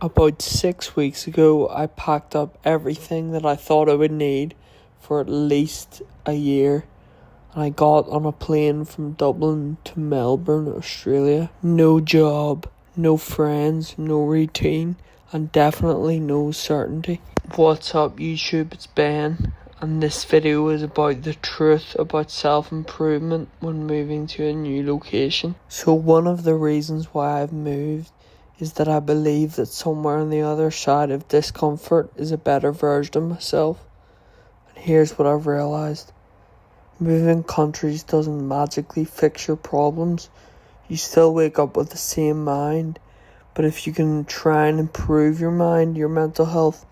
About 6 weeks ago, I packed up everything that I thought I would need for at least a year, and I got on a plane from Dublin to Melbourne, Australia. No job, no friends, no routine, and definitely no certainty. What's up, YouTube? It's Ben, and this video is about the truth about self-improvement when moving to a new location. So one of the reasons why I've moved is that I believe that somewhere on the other side of discomfort is a better version of myself. And here's what I've realised. Moving countries doesn't magically fix your problems. You still wake up with the same mind. But if you can try and improve your mind, your mental health,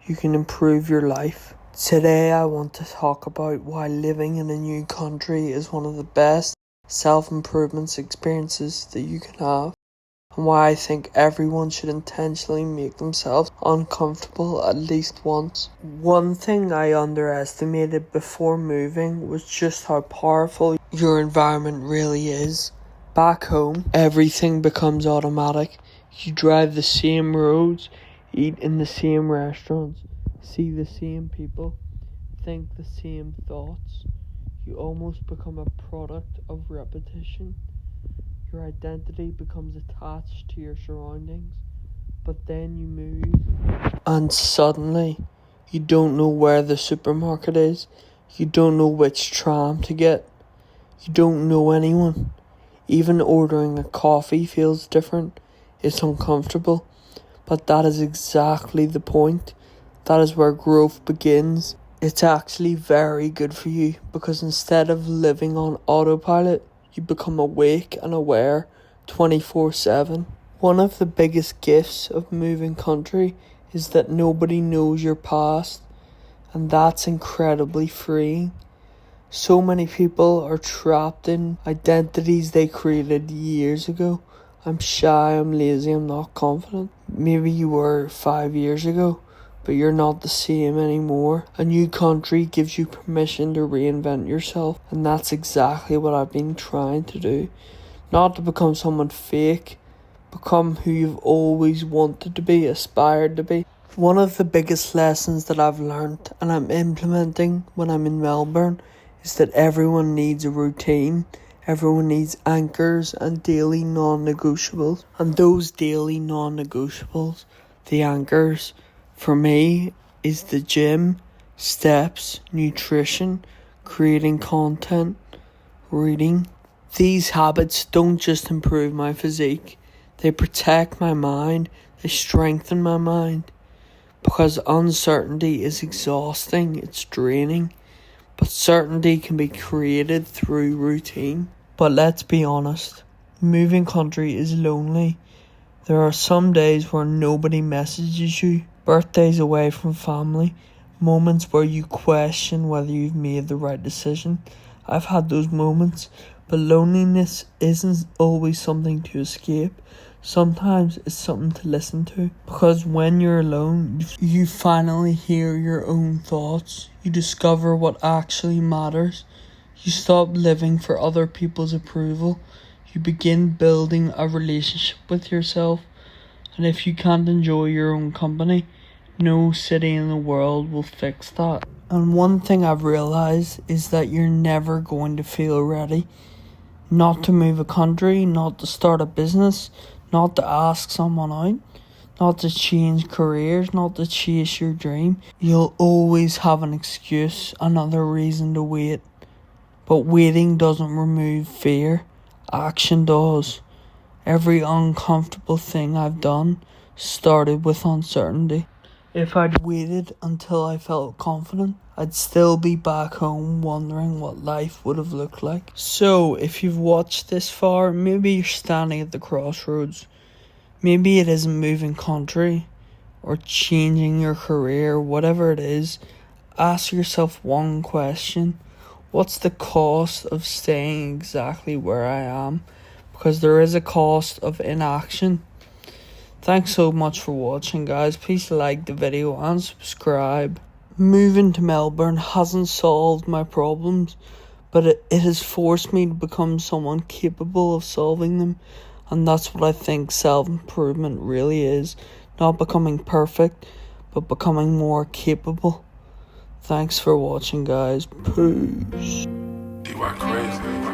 you can improve your life. Today I want to talk about why living in a new country is one of the best self-improvement experiences that you can have. And why I think everyone should intentionally make themselves uncomfortable at least once. One thing I underestimated before moving was just how powerful your environment really is. Back home, everything becomes automatic. You drive the same roads, eat in the same restaurants, see the same people, think the same thoughts. You almost become a product of repetition. Your identity becomes attached to your surroundings, but then you move and suddenly you don't know where the supermarket is, you don't know which tram to get, you don't know anyone. Even ordering a coffee feels different, it's uncomfortable, but that is exactly the point. That is where growth begins. It's actually very good for you because instead of living on autopilot, you become awake and aware 24/7. One of the biggest gifts of moving country is that nobody knows your past, and that's incredibly freeing. So many people are trapped in identities they created years ago. I'm shy, I'm lazy, I'm not confident. Maybe you were 5 years ago, but you're not the same anymore. A new country gives you permission to reinvent yourself, and that's exactly what I've been trying to do. Not to become someone fake, become who you've always wanted to be, aspired to be. One of the biggest lessons that I've learned and I'm implementing when I'm in Melbourne is that everyone needs a routine. Everyone needs anchors and daily non-negotiables. And those daily non-negotiables, the anchors, for me, is the gym, steps, nutrition, creating content, reading. These habits don't just improve my physique, they protect my mind, they strengthen my mind. Because uncertainty is exhausting, it's draining, but certainty can be created through routine. But let's be honest, moving country is lonely. There are some days where nobody messages you, birthdays away from family, moments where you question whether you've made the right decision. I've had those moments, but loneliness isn't always something to escape. Sometimes it's something to listen to. Because when you're alone, you finally hear your own thoughts. You discover what actually matters. You stop living for other people's approval. You begin building a relationship with yourself. And if you can't enjoy your own company, no city in the world will fix that. And one thing I've realised is that you're never going to feel ready. Not to move a country, not to start a business, not to ask someone out, not to change careers, not to chase your dream. You'll always have an excuse, another reason to wait. But waiting doesn't remove fear, action does. Every uncomfortable thing I've done started with uncertainty. If I'd waited until I felt confident, I'd still be back home wondering what life would have looked like. So, if you've watched this far, maybe you're standing at the crossroads. Maybe it isn't moving country or changing your career, whatever it is. Ask yourself one question. What's the cost of staying exactly where I am? Because there is a cost of inaction. Thanks so much for watching, guys. Please like the video and subscribe. Moving to Melbourne hasn't solved my problems, but it has forced me to become someone capable of solving them. And that's what I think self-improvement really is. Not becoming perfect, but becoming more capable. Thanks for watching, guys. Peace. You are crazy.